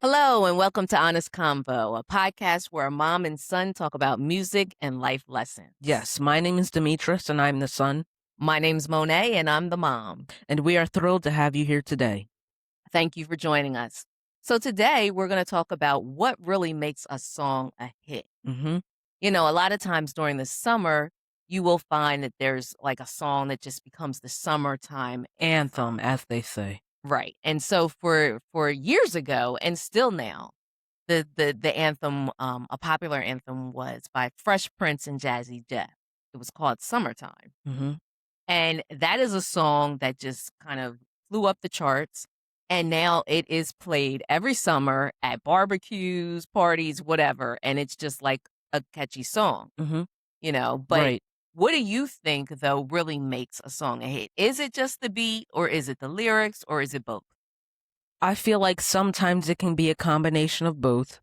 Hello, and welcome to Honest Convo, a podcast where a mom and son talk about music and life lessons. Yes, my name is Demetrius, and I'm the son, My name's Monet, and I'm the mom. and we are thrilled to have you here today. Thank you for joining us. So, today we're going to talk about what really makes a song a hit. Mm-hmm. A lot of times during the summer, you will find that there's like a song that just becomes the summertime Anthem, anthem. as they say. Right. And so for years ago and still now, the anthem, a popular anthem was by Fresh Prince and Jazzy Jeff. It was called "Summertime," Mm-hmm. and that is a song that just kind of flew up the charts, and now it is played every summer at barbecues, parties, whatever, and it's just like a catchy song, Mm-hmm. but Right. what do you think, though, really makes a song a hit? Is it just the beat, or is it the lyrics, or is it both? I feel like sometimes it can be a combination of both.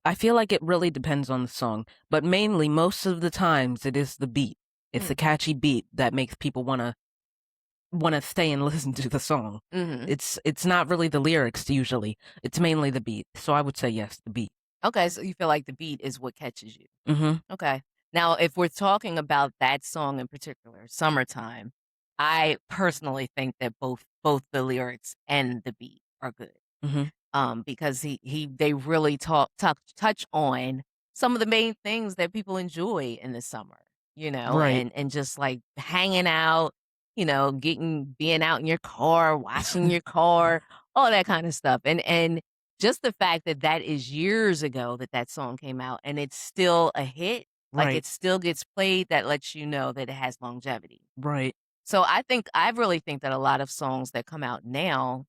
I feel like it really depends on the song, but mainly most of the times it is the beat. It's the catchy beat that makes people wanna stay and listen to the song. Mhm. It's not really the lyrics usually. It's mainly the beat. So I would say yes, the beat. Okay, so you feel like the beat is what catches you. Mm-hmm. Okay. Now, if we're talking about that song in particular, "Summertime," I personally think that both the lyrics and the beat are good. Mm-hmm. Because they really touch on some of the main things that people enjoy in the summer, Right. and just like hanging out, being out in your car, washing your car, all that kind of stuff. And just the fact that that is years ago that that song came out and it's still a hit, like Right. it still gets played, that lets you know that it has longevity. Right. So I really think that a lot of songs that come out now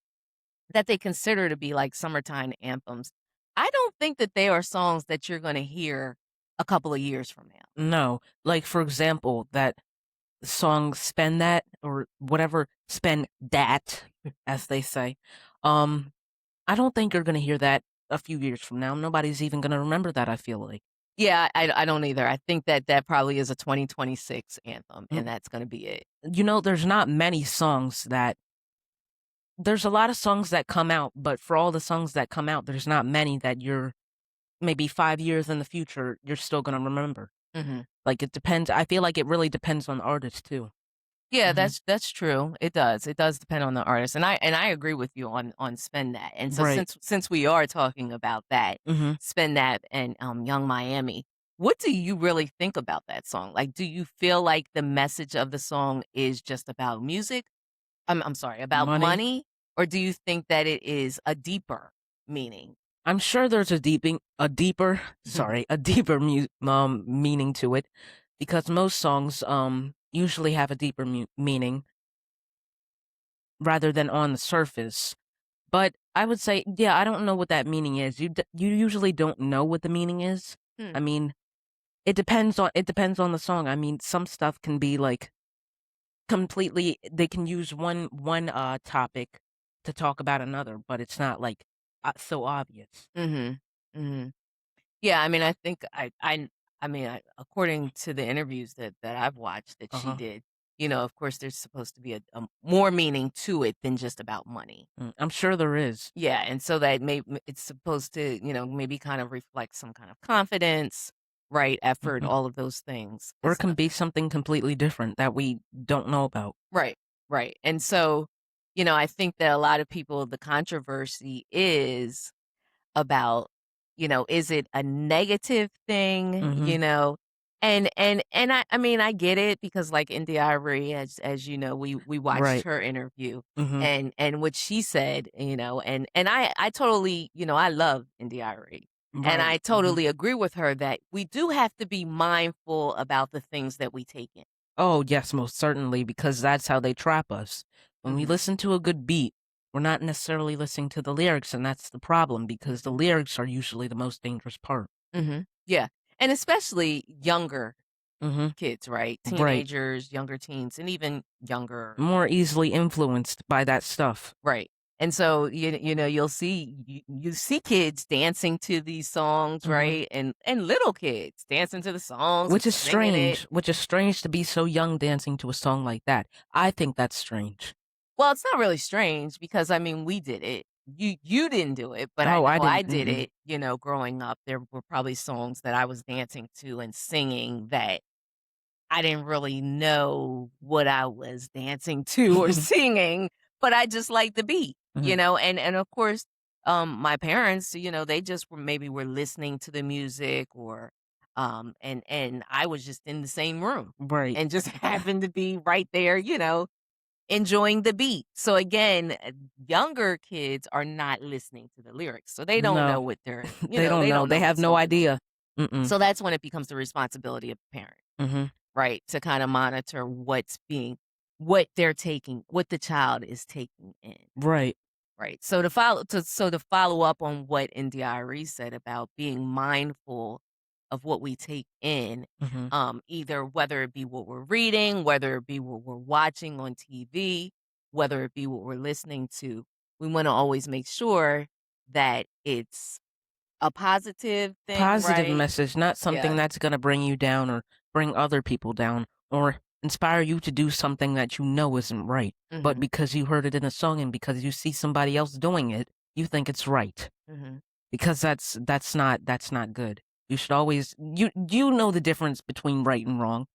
that they consider to be like summertime anthems, I don't think that they are songs that you're gonna hear a couple of years from now. No. Like, for example, that song "Spend That" or whatever, "Spend Dat," as they say. Um, I don't think you're gonna hear that a few years from now. Nobody's even gonna remember that, I feel like. Yeah, I don't either. I think that that probably is a 2026 anthem, Mm, and that's gonna be it. there's not many songs that there's a lot of songs that come out, but for all the songs that come out, there's not many that you're maybe 5 years in the future, you're still gonna remember. Mhm. Like, it depends. I feel like it really depends on the artist too. Yeah, Mhm. that's true. It does. It does depend on the artist, and I agree with you on "Spend That." And so Right. since we are talking about that, Mhm. "Spend That" and "Young Miami," what do you really think about that song? Like, do you feel like the message of the song is just about music? I'm sorry, about Money. money, or do you think that it is a deeper meaning? I'm sure there's a deeper meaning to it, because most songs usually have a deeper meaning rather than on the surface. But I would say, yeah, I don't know what that meaning is. You usually don't know what the meaning is. I Hmm. mean, it depends on the song. I mean, some stuff can be like completely. They can use one topic to talk about another, but it's not like so obvious. Mhm. Mhm. Yeah, I mean, I think I mean, according to the interviews that I've watched that Uh she huh. did, of course, there's supposed to be a more meaning to it than just about money. I'm sure there is. Yeah, and so that it's supposed to, maybe kind of reflect some kind of confidence, right, effort, Mhm. all of those things. Or it 'Cause, can be something completely different that we don't know about. right, right, and so, I think that a lot of people, the controversy is about, is it a negative thing, Mhm. And I mean, I get it because like in Diary, as you know, we watched Right. her interview Mhm. and what she said, and I totally, I love in Diary. And I Right. Mhm. totally agree with her that we do have to be mindful about the things that we take in. Oh, yes, most certainly, because that's how they trap us. When we Mhm. listen to a good beat, we're not necessarily listening to the lyrics, and that's the problem because the lyrics are usually the most dangerous part. Mhm. Yeah. And especially younger Mhm. kids, right? Right. Teenagers, younger teens, and even younger. More easily influenced by that stuff, Right. And so you'll see you see kids dancing to these songs, mhm. right? And little kids dancing to the songs and Which is singing it. strange to be so young dancing to a song like that. I think that's strange. Well, it's not really strange because I mean we did it. you didn't do it, but I Oh, I know I didn't. did it, growing up. There were probably songs that I was dancing to and singing that I didn't really know what I was dancing to or singing, but I just liked the beat, Mhm. and of course, my parents, they just were listening to the music or, and I was just in the same room Right. and just happened to be right there, enjoying the beat. So again, younger kids are not listening to the lyrics, so they don't know No, what they're, they don't they know. don't They know what have no song they're listening. idea. Mm-mm. So that's when it becomes the responsibility of the parent, Mhm. right? To kind of monitor what they're taking, what the child is taking in. Right. Right. So to follow up on what NDIRE said about being mindful of what we take in, Mhm. either whether it be what we're reading, whether it be what we're watching on TV, whether it be what we're listening to, we want to always make sure that it's a positive thing, Positive right? message, not something Yeah. that's gonna bring you down or bring other people down or inspire you to do something that you know isn't right. But Hmm. because you heard it in a song and because you see somebody else doing it, you think it's right. Hmm. Because that's not good. You should always you know the difference between right and wrong.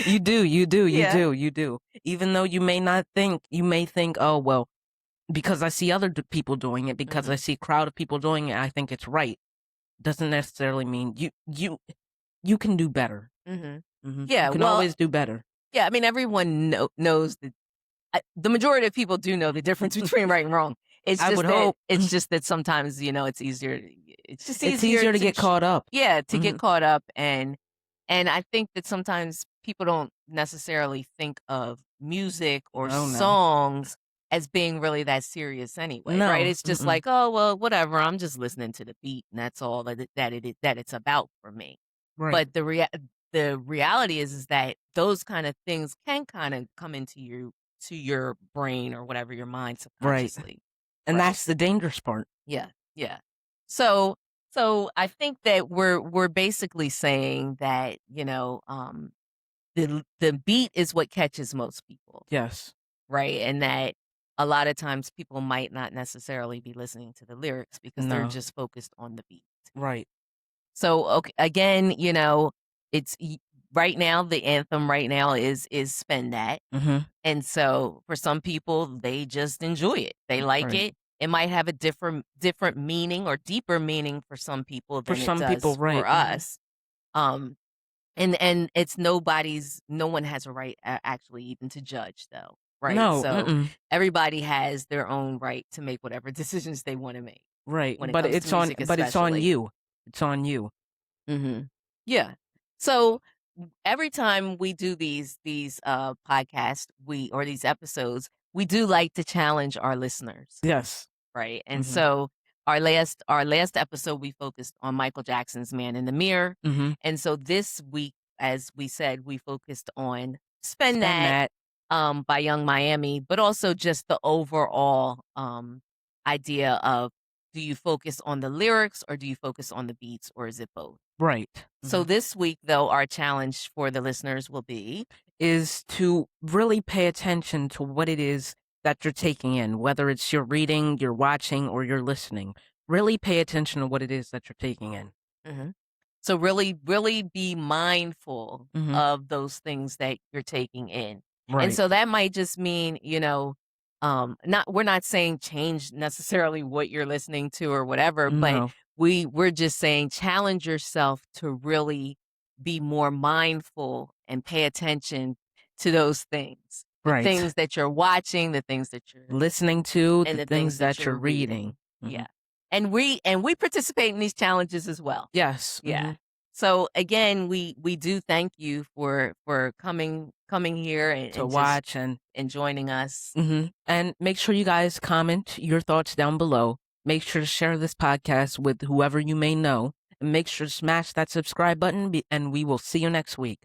You do, you do, you Yeah. do, you do. Even though you may think, oh, well, because I see other people doing it, because I Hmm. see a crowd of people doing it, I think it's right. Doesn't necessarily mean you can do better. Hmm. You Yeah. can Well, always do better. yeah. I mean, everyone knows that the majority of people do know the difference between right and wrong. I would hope. It's just that sometimes, it's just It's easier easier to to get caught up. yeah, to get Mhm. caught up and I think that sometimes people don't necessarily think of music or Oh, no. songs as being really that serious anyway, right? No. It's just Mm-mm. like, oh, well, whatever. I'm just listening to the beat and that's all that it's about for me. Right. But the reality is that those kind of things can kind of come into your brain or whatever your mind Right. subconsciously. And Right. that's the dangerous part. Yeah. Yeah. So so I think that we're basically saying that, the beat is what catches most people, Yes. right? And that a lot of times people might not necessarily be listening to the lyrics because they're No. just focused on the beat. Right. So, okay, again, it's right now the anthem right now is Spend That. Mhm. And so for some people, they just enjoy it. They like Right. it. It might have a different meaning or deeper meaning for some people For than it some people, does for right. Mhm. us. Um and it's no one has a right actually even to judge though, right? No. So Mm-mm. everybody has their own right to make whatever decisions they want to make Right. when it comes to music But it's on especially. you. It's on you. Mhm. Yeah. So every time we do these podcasts, we or these episodes, we do like to challenge our listeners, Yes. right? And Mhm. so our last episode we focused on Michael Jackson's Man in the Mirror. Mhm. And so this week, as we said, we focused on Spend Spend That that. by Young Miami, but also just the overall idea of, do you focus on the lyrics or do you focus on the beats or is it both? Right. So Mhm. this week, though, our challenge for the listeners will be Is to really pay attention to what it is that you're taking in, whether it's you're reading, you're watching, or you're listening. Really pay attention to what it is that you're taking in. Mhm. So really, really be mindful Mhm. of those things that you're taking in. And Right. so that might just mean, not we're not saying change necessarily what you're listening to or whatever, but No. we're just saying challenge yourself to really be more mindful and pay attention to those things. The Right. things that you're watching, the things that you're Listening to and the the things things that that you're you're reading. reading. Mhm. Yeah. And we participate in these challenges as well. Yes. Yeah. Mhm. So again, we do thank you for coming here To and just watch and joining us. and make sure you guys comment your thoughts down below. Make sure to share this podcast with whoever you may know, and make sure to smash that subscribe button. And we will see you next week.